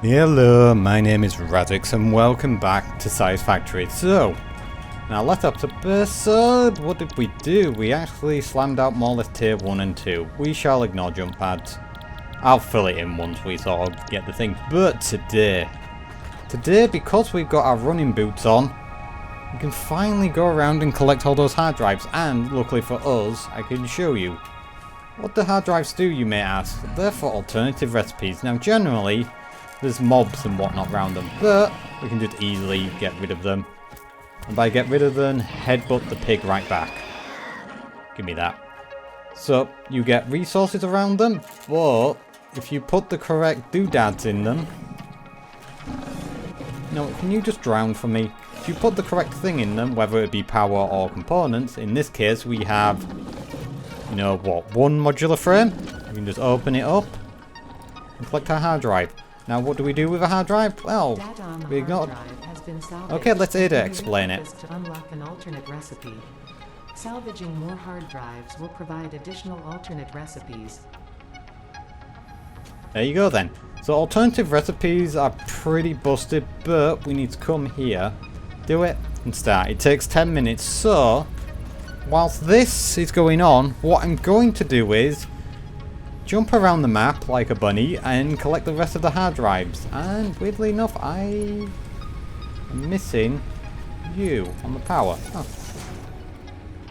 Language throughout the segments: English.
Hello, my name is Radix and welcome back to Satisfactory. So, now last episode, what did we do? We actually slammed out more or less tier 1 and 2. We shall ignore jump pads. I'll fill it in once we sort of get the thing. But today, because we've got our running boots on, we can finally go around and collect all those hard drives. And luckily for us, I can show you. What the hard drives do, you may ask? They're for alternative recipes. Now generally, there's mobs and whatnot around them, but we can just easily get rid of them. And by get rid of them, headbutt the pig right back. Give me that. So, you get resources around them, but if you put the correct doodads in them... No, can you just drown for me? If you put the correct thing in them, whether it be power or components, in this case we have, you know what, one modular frame. We can just open it up and collect our hard drive. Now, what do we do with a hard drive? Well, we ignore... Okay, let's Ada explain it. To unlock an alternate recipe. Salvaging more hard drives will provide additional alternate recipes. There you go then. So alternative recipes are pretty busted, but we need to come here, do it, and start. It takes 10 minutes, so whilst this is going on, what I'm going to do is jump around the map like a bunny and collect the rest of the hard drives. And weirdly enough, I am missing you on the power. Oh.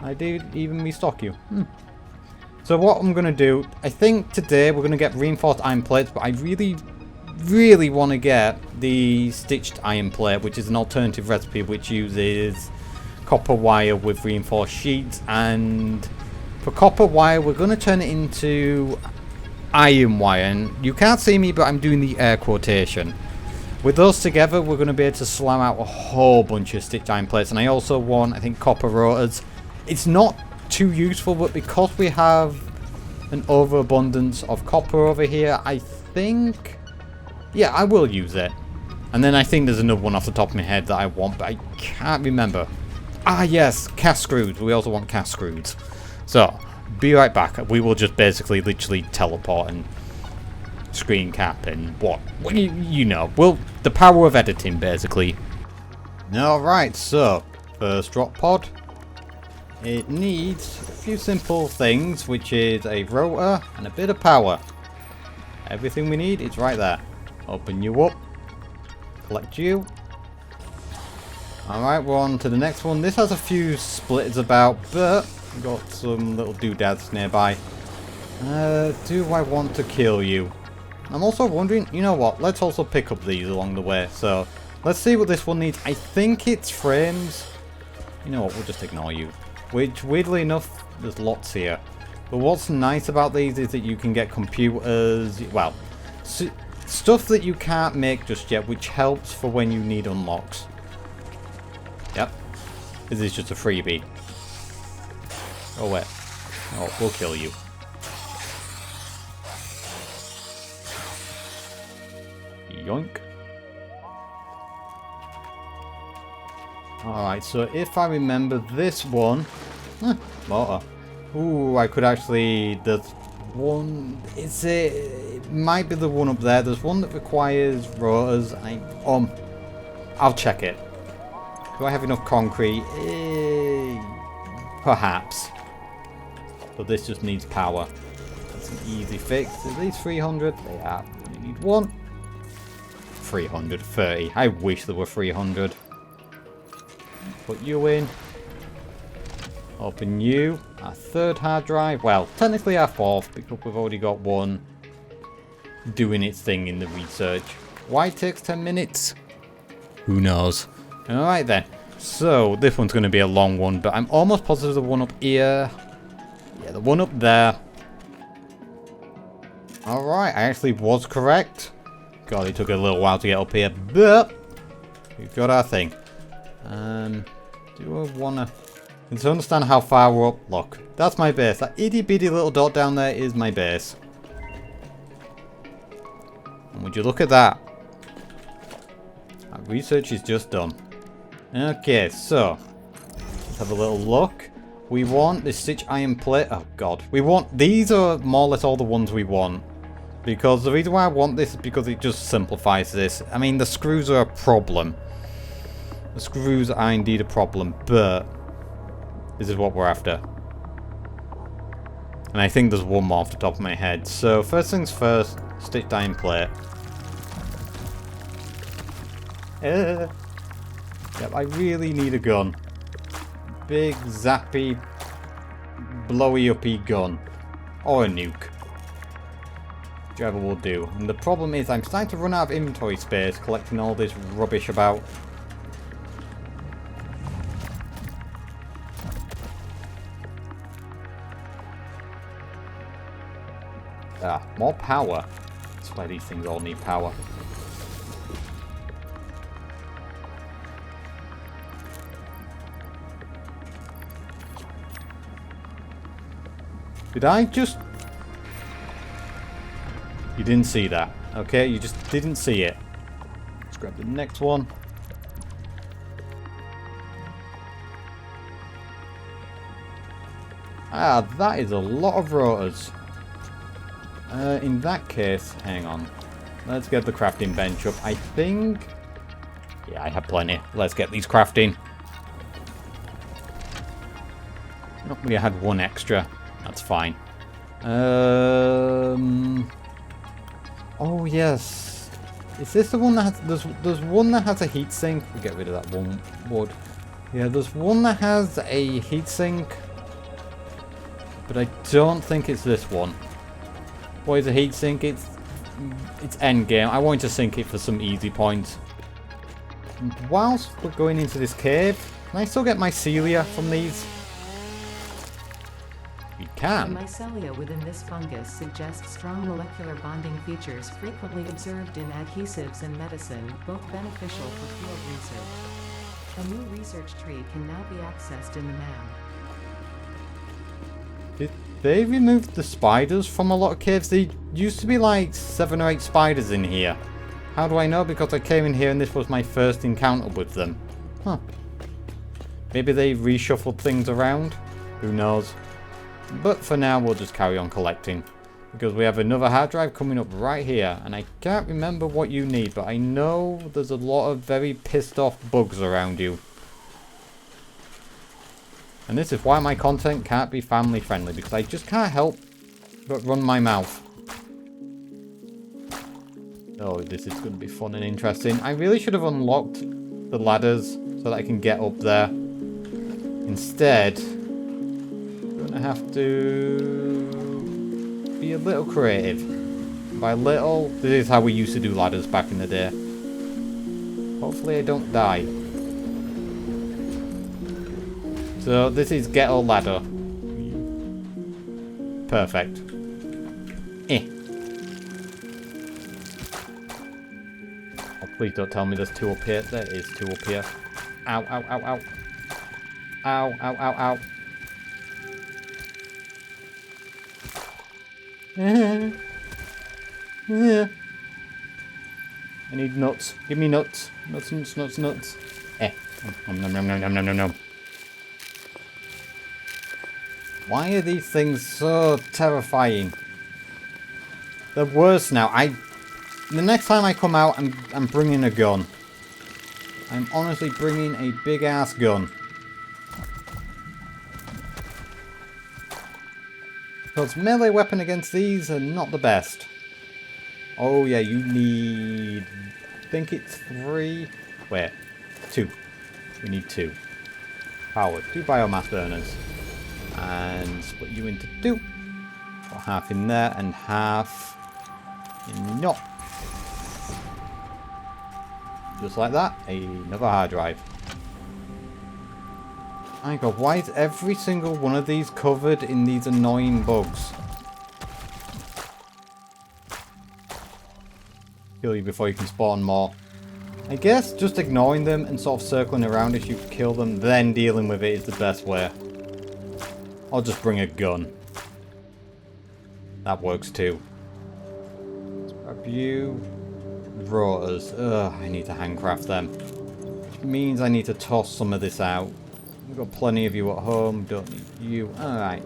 I did even restock you. So what I'm going to do, I think today we're going to get reinforced iron plates, but I really want to get the stitched iron plate, which is an alternative recipe which uses copper wire with reinforced sheets. And for copper wire, we're going to turn it into iron wire, and you can't see me, but I'm doing the air quotation. With those together, we're going to be able to slam out a whole bunch of stitched iron plates. And I also want, I think, copper rotors. It's not too useful, but because we have an overabundance of copper over here, I think, yeah, I will use it. And then I think there's another one off the top of my head that I want, but I can't remember. Ah, yes, cast screws. We also want cast screws. So, be right back. We will just basically literally teleport and screen cap and what? Well, you know. Well, the power of editing, basically. Alright, so, first drop pod. It needs a few simple things, which is a rotor and a bit of power. Everything we need is right there. Open you up. Collect you. Alright, we're on to the next one. This has a few splitters about, but we've got some little doodads nearby. Do I want to kill you? I'm also wondering, you know what, let's also pick up these along the way. So, let's see what this one needs. I think it's frames. You know what, we'll just ignore you. Which, weirdly enough, there's lots here. But what's nice about these is that you can get computers, well, stuff that you can't make just yet, which helps for when you need unlocks. Yep. This is just a freebie. Oh, wait. Oh, we'll kill you. Yoink. Alright, so if I remember this one... motor. Ooh, I could actually... There's one... It might be the one up there. There's one that requires rotors. I'll check it. Do I have enough concrete? Perhaps. But this just needs power. That's an easy fix. Are these 300? They are. You need one. 330. I wish there were 300. Put you in. Open you. Our third hard drive. Well, technically our fourth, because we've already got one doing its thing in the research. Why it takes 10 minutes? Who knows? Alright then. So, this one's going to be a long one, but I'm almost positive the one up here. Yeah, the one up there. Alright, I actually was correct. God, it took a little while to get up here, but we've got our thing. Do I wanna... And to understand how far we're up, look, that's my base. That itty bitty little dot down there is my base. And would you look at that? Our research is just done. Okay, so let's have a little look. We want the stitch iron plate. Oh god, we want these are more or less all the ones we want. Because the reason why I want this is because it just simplifies this. I mean, the screws are a problem. The screws are indeed a problem, but this is what we're after. And I think there's one more off the top of my head. So, first things first, stitch iron plate. Yep, I really need a gun. Big, zappy, blowy-uppy gun. Or a nuke. Whichever will do. And the problem is I'm starting to run out of inventory space collecting all this rubbish about. Ah, more power. That's why these things all need power. Did I just... You didn't see that. Okay, you just didn't see it. Let's grab the next one. Ah, that is a lot of rotors. In that case, hang on. Let's get the crafting bench up. I think... Yeah, I have plenty. Let's get these crafting. Not really, I had one extra. That's fine. Oh, yes. Is this the one that has... There's one that has a heatsink. We'll get rid of that one wood. Yeah, there's one that has a heatsink. But I don't think it's this one. What is a heatsink? It's endgame. I want to sink it for some easy points. And whilst we're going into this cave, can I still get mycelia from these? We can. The mycelia within this fungus suggests strong molecular bonding features frequently observed in adhesives and medicine, both beneficial for field research. A new research tree can now be accessed in the mound. Did they removed the spiders from a lot of caves? There used to be like 7 or 8 spiders in here. How do I know? Because I came in here and this was my first encounter with them. Huh. Maybe they reshuffled things around? Who knows? But for now, we'll just carry on collecting. Because we have another hard drive coming up right here. And I can't remember what you need, but I know there's a lot of very pissed off bugs around you. And this is why my content can't be family friendly, because I just can't help but run my mouth. Oh, this is going to be fun and interesting. I really should have unlocked the ladders so that I can get up there. Instead, I'm going to have to be a little creative. By little, this is how we used to do ladders back in the day. Hopefully I don't die. So this is get a ladder. Perfect. Oh, please don't tell me there's 2 up here. There is 2 up here. Ow, ow, ow, ow. Ow, ow, ow, ow. I need nuts. Give me nuts. Nuts, nuts, nuts, nuts. Nom, nom, nom, nom, nom, nom, nom, nom. Why are these things so terrifying? They're worse now. The next time I come out, I'm bringing a gun. I'm honestly bringing a big ass gun. Because melee weapon against these are not the best. Oh yeah, you need... I think it's 3... Wait. 2. We need 2. Power. 2 biomass burners. And split you into 2. Put half in there and half in not. Just like that. Another hard drive. My god, why is every single one of these covered in these annoying bugs? Kill you before you can spawn more. I guess just ignoring them and sort of circling around as you kill them, then dealing with it is the best way. I'll just bring a gun. That works too. Let's grab you. Rotors. Ugh, I need to handcraft them. Which means I need to toss some of this out. We've got plenty of you at home. Don't need you. Alright.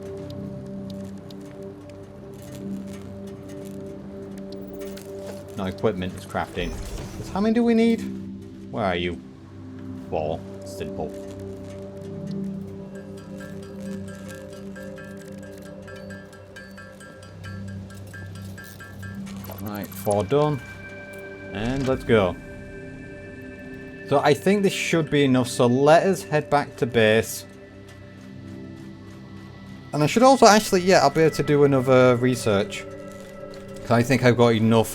No, equipment is crafting. How many do we need? Where are you? 4. Simple. Right, 4 done. And let's go. So I think this should be enough, so let us head back to base. And I should also actually, yeah, I'll be able to do another research. Because I think I've got enough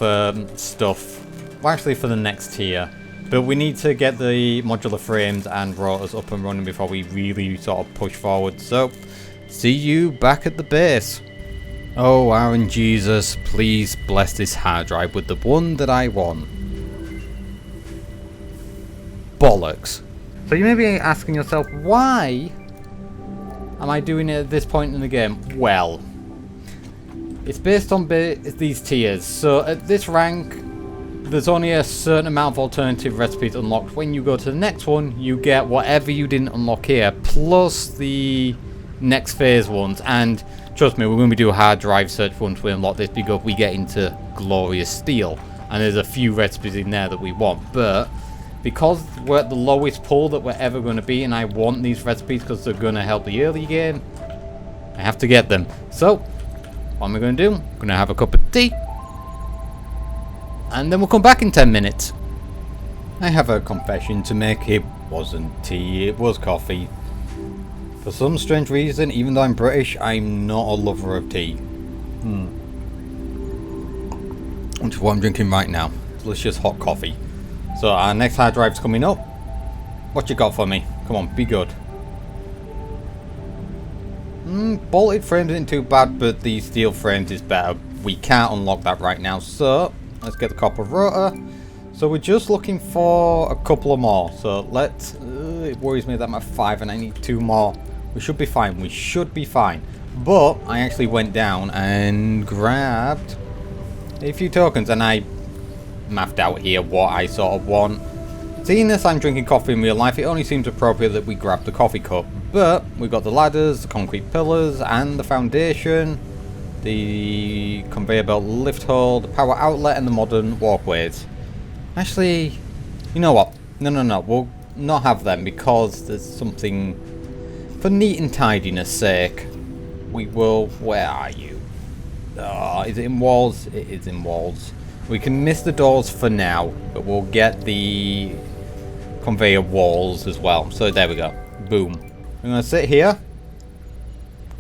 stuff, well, actually for the next tier. But we need to get the modular frames and rotors up and running before we really sort of push forward. So, see you back at the base. Oh, Aaron Jesus, please bless this hard drive with the one that I want. Bollocks. So you may be asking yourself, why am I doing it at this point in the game? Well, it's based on these tiers. So at this rank, there's only a certain amount of alternative recipes unlocked. When you go to the next one, you get whatever you didn't unlock here, plus the next phase ones. And trust me, we're going to do a hard drive search once we unlock this, because we get into glorious steel. And there's a few recipes in there that we want. But because we're at the lowest pull that we're ever going to be, and I want these recipes because they're going to help the early game, I have to get them. So, what am I going to do? I'm going to have a cup of tea. And then we'll come back in 10 minutes. I have a confession to make. It wasn't tea, it was coffee. For some strange reason, even though I'm British, I'm not a lover of tea. Which is what I'm drinking right now. Delicious hot coffee. So our next hard drive's coming up. What you got for me? Come on, be good. Bolted frames isn't too bad, but the steel frames is better. We can't unlock that right now, so let's get the copper rotor. So we're just looking for a couple of more. So let's... it worries me that I'm at 5 and I need 2 more. We should be fine. We should be fine. But I actually went down and grabbed a few tokens, and I mapped out here what I sort of want. Seeing as I'm drinking coffee in real life, it only seems appropriate that we grab the coffee cup. But we've got the ladders, the concrete pillars, and the foundation, the conveyor belt lift hole, the power outlet, and the modern walkways. Actually, you know what? No. We'll not have them because there's something for neat and tidiness sake. We will... Where are you? Oh, is it in walls? It is in walls. We can miss the doors for now, but we'll get the conveyor walls as well. So there we go. Boom. I'm going to sit here.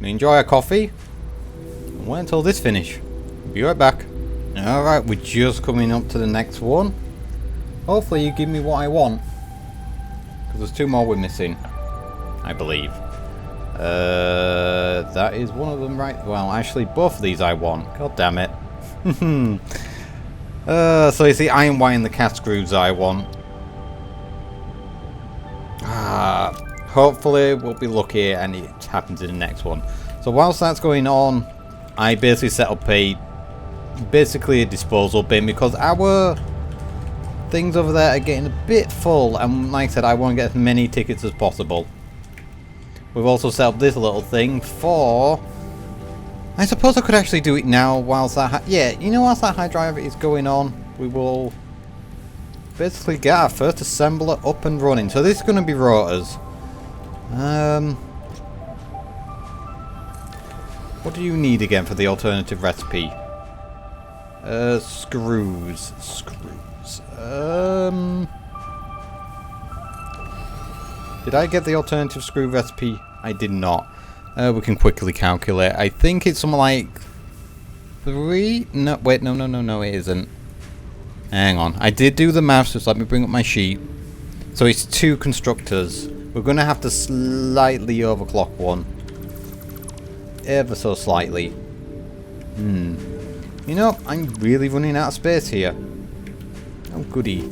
Enjoy our coffee. And wait until this finish. Be right back. Alright, we're just coming up to the next one. Hopefully you give me what I want. Because there's 2 more we're missing. I believe. That is one of them, right? Well, actually both of these I want. God damn it. So you see, iron wire and the cast screws I want. Hopefully we'll be lucky and it happens in the next one. So whilst that's going on, I basically set up basically a disposal bin, because our things over there are getting a bit full, and like I said, I want to get as many tickets as possible. We've also set up this little thing for... I suppose I could actually do it now whilst that... yeah, you know, whilst that hard drive is going on, we will basically get our first assembler up and running. So this is going to be rotors. What do you need again for the alternative recipe? Screws. Did I get the alternative screw recipe? I did not. We can quickly calculate. I think it's something like 3? No, wait, no, it isn't. Hang on. I did do the maths, just let me bring up my sheet. So it's 2 constructors. We're going to have to slightly overclock one. Ever so slightly. You know, I'm really running out of space here. Oh, goody.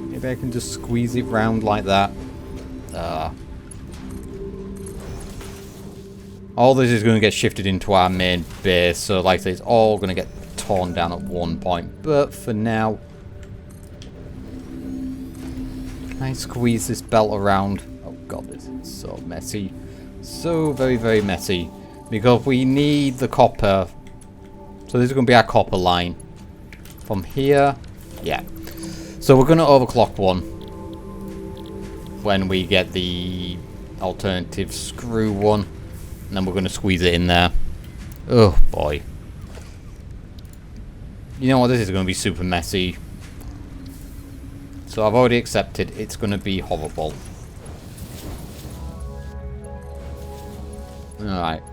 Maybe I can just squeeze it round like that. All this is going to get shifted into our main base, so like I say, it's all going to get torn down at one point. But for now, can I squeeze this belt around? Oh god, this is so messy. So very, very messy. Because we need the copper. So So this is going to be our copper line. From here, yeah. So we're going to overclock one when we get the alternative screw one. And then we're going to squeeze it in there. Oh boy. You know what, this is going to be super messy. So I've already accepted it's going to be horrible. Alright.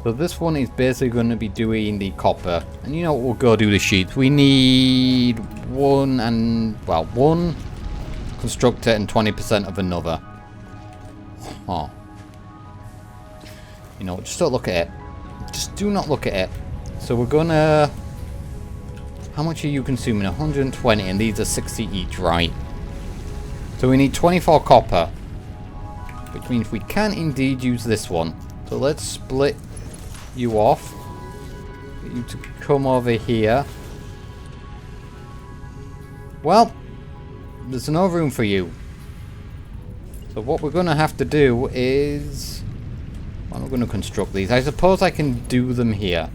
So this one is basically going to be doing the copper. And you know what, we'll go do the sheets. We need one constructor and 20% of another. Oh. You know, just don't look at it. Just do not look at it. So we're gonna... How much are you consuming? 120, and these are 60 each, right? So we need 24 copper. Which means we can indeed use this one. So let's split you off. Get you to come over here. Well, there's no room for you. So what we're gonna have to do is... Well, we're going to construct these. I suppose I can do them here.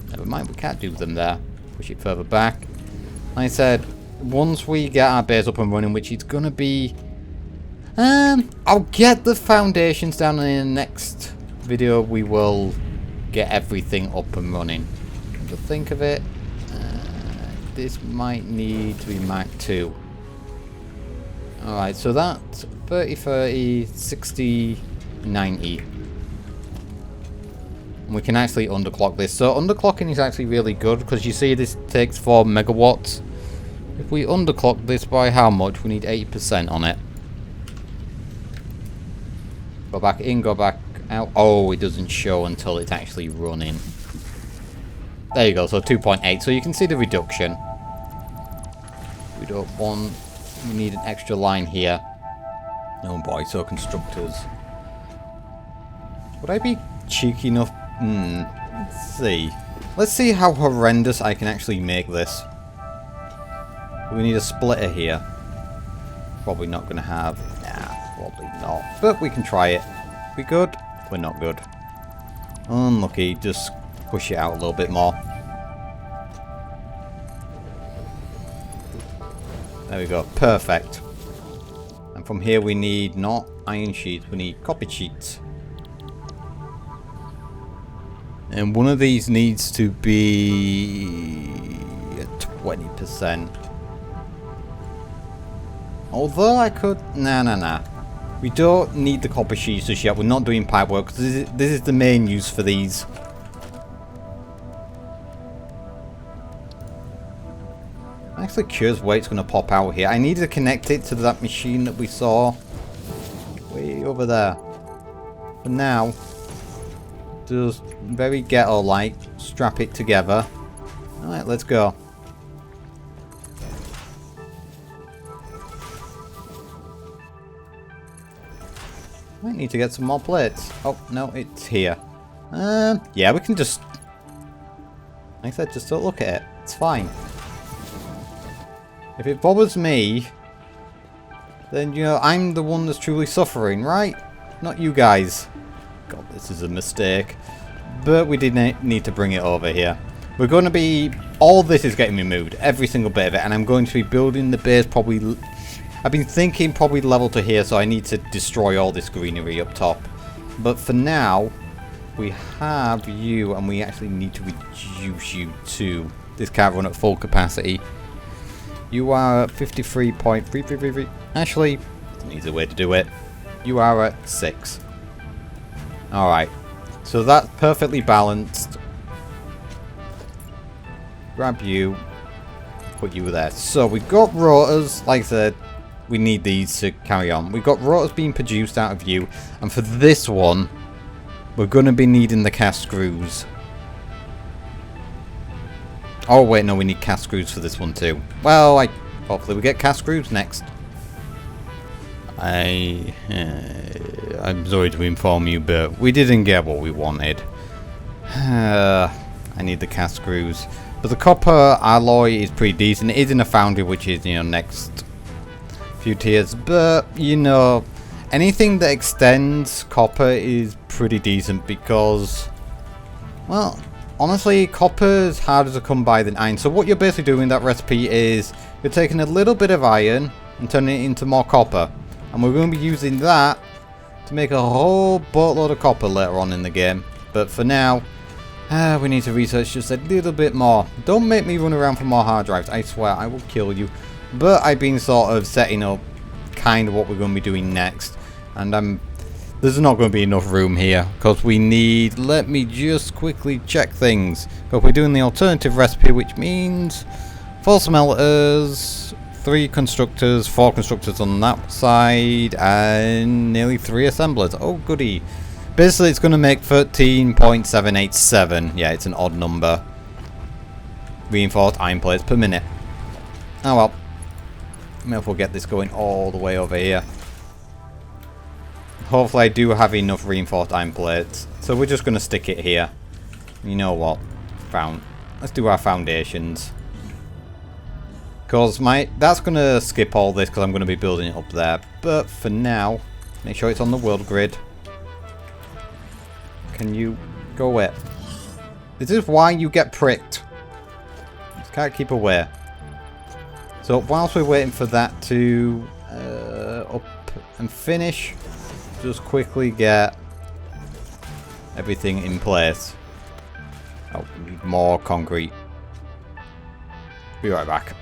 Never mind, we can't do them there. Push it further back. Like I said, once we get our base up and running, which is going to be... I'll get the foundations down, and in the next video we will get everything up and running. To think of it, this might need to be Mark 2. Alright, so that's 30, 30, 60, 90. And we can actually underclock this. So underclocking is actually really good, because you see this takes 4 megawatts. If we underclock this by how much? We need 80% on it. Go back in, go back out. Oh, it doesn't show until it's actually running. There you go, so 2.8. So you can see the reduction. We don't want... We need an extra line here. Oh boy, so constructors. Would I be cheeky enough? Let's see. Let's see how horrendous I can actually make this. We need a splitter here. Probably not going to have. Nah, probably not. But we can try it. We good? We're not good. Unlucky. Just push it out a little bit more. There we go. Perfect. And from here we need not iron sheets. We need copper sheets. And one of these needs to be at 20%. Although I could... Nah. We don't need the copper sheets just yet. We're not doing pipe work. This is the main use for these. I'm actually curious where it's going to pop out here. I need to connect it to that machine that we saw way over there. For now... Just very ghetto-like, strap it together. Alright, let's go. Might need to get some more plates. Oh, no, it's here. Yeah, we can just... Like I said, just don't look at it. It's fine. If it bothers me, then, you know, I'm the one that's truly suffering, right? Not you guys. God, this is a mistake. But we did need to bring it over here. We're going to be... All this is getting removed. Every single bit of it. And I'm going to be building the base probably... I've been thinking probably level to here. So I need to destroy all this greenery up top. But for now, we have you. And we actually need to reduce you to... This can't run at full capacity. You are at 53.3333. Actually, an easier way to do it. You are at 6. Alright, so that's perfectly balanced. Grab you, put you there. So we've got rotors, like I said, we need these to carry on. We've got rotors being produced out of you, and for this one, we're going to be needing the cast screws. Oh wait, no, we need cast screws for this one too. Well, hopefully we get cast screws next. I'm sorry to inform you, but we didn't get what we wanted. I need the cast screws. But the copper alloy is pretty decent. It is in a foundry, which is, you know, next few tiers. But, you know, anything that extends copper is pretty decent because, well, honestly, copper is harder to come by than iron. So what you're basically doing in that recipe is you're taking a little bit of iron and turning it into more copper. And we're going to be using that to make a whole boatload of copper later on in the game. But for now, we need to research just a little bit more. Don't make me run around for more hard drives. I swear, I will kill you. But I've been sort of setting up kind of what we're going to be doing next. And there's not going to be enough room here. Because we need... Let me just quickly check things. But we're doing the alternative recipe, which means 4 smelters, 3 constructors, 4 constructors on that side, and nearly 3 assemblers. Oh, goody. Basically, it's going to make 13.787. Yeah, it's an odd number. Reinforced iron plates per minute. Oh well. Maybe if we'll get this going all the way over here. Hopefully I do have enough reinforced iron plates. So we're just going to stick it here. You know what? Let's do our foundations. Because that's going to skip all this because I'm going to be building it up there. But for now, make sure it's on the world grid. Can you go away? This is why you get pricked. Just can't keep away. So whilst we're waiting for that to up and finish, just quickly get everything in place. Oh, we need more concrete. Be right back.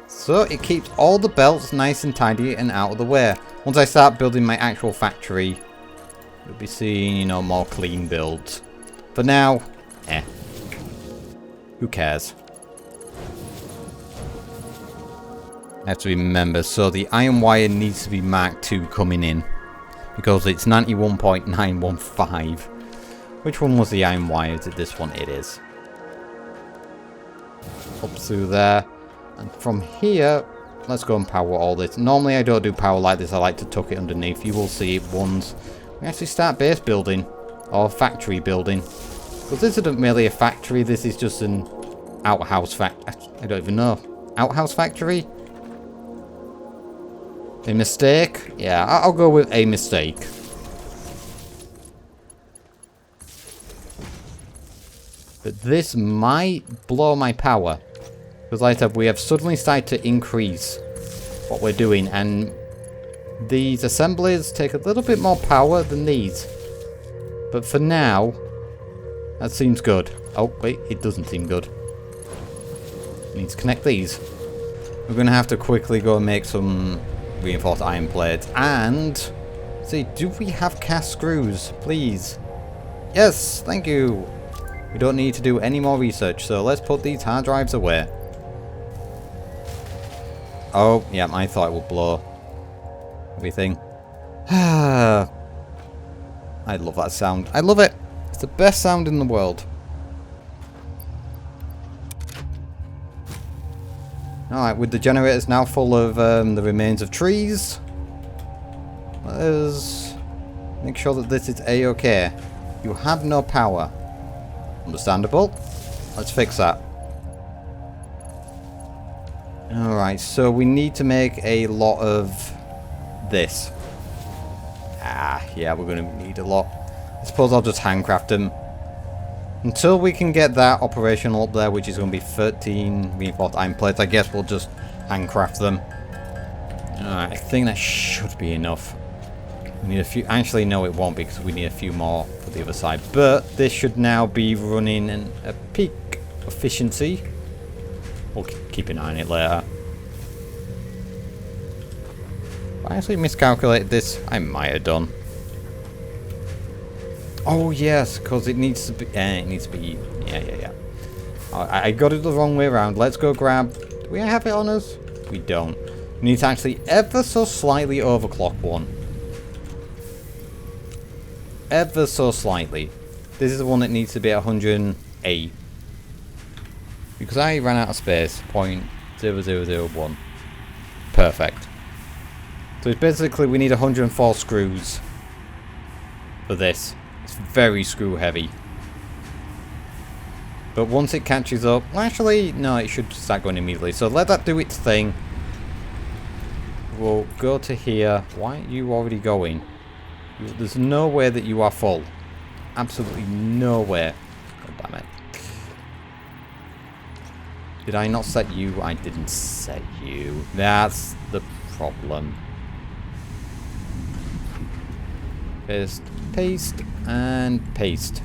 So it keeps all the belts nice and tidy and out of the way. Once I start building my actual factory, you'll be seeing, you know, more clean builds. For now, who cares? I have to remember, so the iron wire needs to be Mark 2 coming in. Because it's 91.915. Which one was the iron wire? Is it this one? It is. Up through there. And from here, let's go and power all this. Normally I don't do power like this, I like to tuck it underneath. You will see it once we actually start base building. Or factory building. Because this isn't really a factory, this is just an outhouse I don't even know. Outhouse factory? A mistake? Yeah, I'll go with a mistake. But this might blow my power. Because like I said, we have suddenly started to increase what we're doing. And these assemblies take a little bit more power than these. But for now, that seems good. Oh, wait, it doesn't seem good. Need to connect these. We're going to have to quickly go and make some reinforced iron plates. And, see, do we have cast screws? Please. Yes, thank you. We don't need to do any more research, so let's put these hard drives away. Oh, yeah, I thought it would blow everything. I love that sound. I love it. It's the best sound in the world. Alright, with the generators now full of the remains of trees, let's make sure that this is A-okay. You have no power. Understandable. Let's fix that. Alright, so we need to make a lot of this. Yeah, we're going to need a lot. I suppose I'll just handcraft them. Until we can get that operational up there, which is going to be 13 reinforced iron plates, I guess we'll just handcraft them. Alright, I think that should be enough. We need a few. Actually, no, it won't, because we need a few more for the other side. But this should now be running at peak efficiency. We'll keep an eye on it later. I actually miscalculated this. I might have done. Oh yes, because it needs to be. Yeah. I got it the wrong way around. Let's go grab. Do we have it on us? We don't. We need to actually ever so slightly overclock one. Ever so slightly. This is the one that needs to be at 108. Because I ran out of space. 0.0001. Perfect. So it's basically we need 104 screws for this. It's very screw heavy. But once it catches up... Well, actually, no, it should start going immediately. So let that do its thing. We'll go to here. Why are you already going? There's no way that you are full. Absolutely nowhere. God damn it. Did I not set you? I didn't set you. That's the problem. Paste, and paste.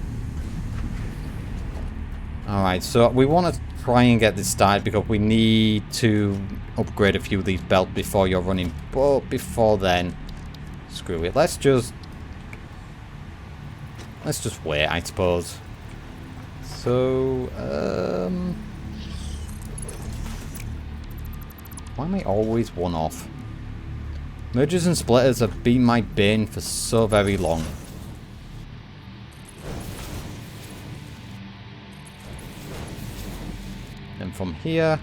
Alright, so we want to try and get this started because we need to upgrade a few of these belts before you're running. But before then, screw it. Let's just wait, I suppose. So, why am I always one off? Mergers and splitters have been my bane for so very long. And from here,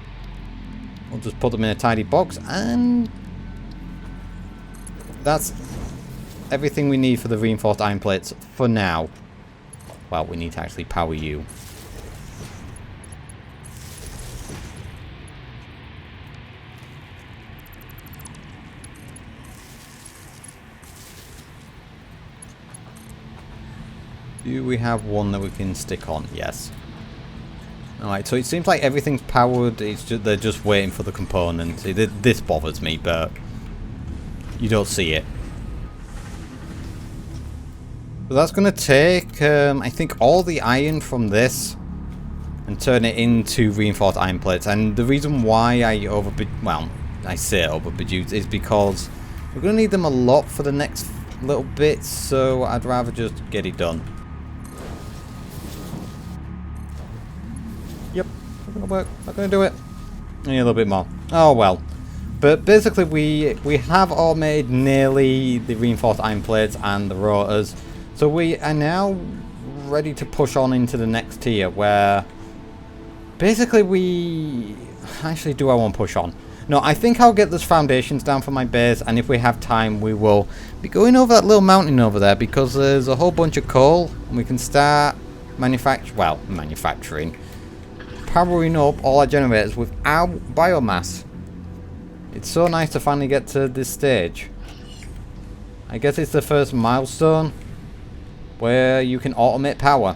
we'll just put them in a tidy box, and that's everything we need for the reinforced iron plates for now. Well, we need to actually power you. Do we have one that we can stick on? Yes. Alright, so it seems like everything's powered. It's just, they're just waiting for the components. This bothers me, but you don't see it. So that's going to take, I think, all the iron from this and turn it into reinforced iron plates. And the reason why I say overproduce is because we're going to need them a lot for the next little bit. So I'd rather just get it done. Yep, not gonna work. Not gonna do it. Need a little bit more. Oh well. But basically, we have all made nearly the reinforced iron plates and the rotors, so we are now ready to push on into the next tier. Where basically actually, do I want to push on? No, I think I'll get those foundations down for my base, and if we have time, we will be going over that little mountain over there because there's a whole bunch of coal, and we can start manufacturing, powering up all our generators without biomass. It's so nice to finally get to this stage. I guess it's the first milestone where you can automate power.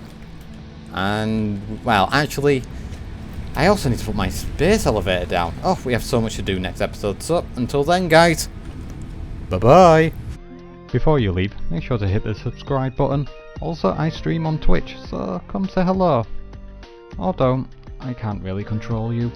And, well, actually, I also need to put my space elevator down. Oh, we have so much to do next episode. So, until then, guys, bye-bye. Before you leave, make sure to hit the subscribe button. Also, I stream on Twitch, so come say hello. Or don't. I can't really control you.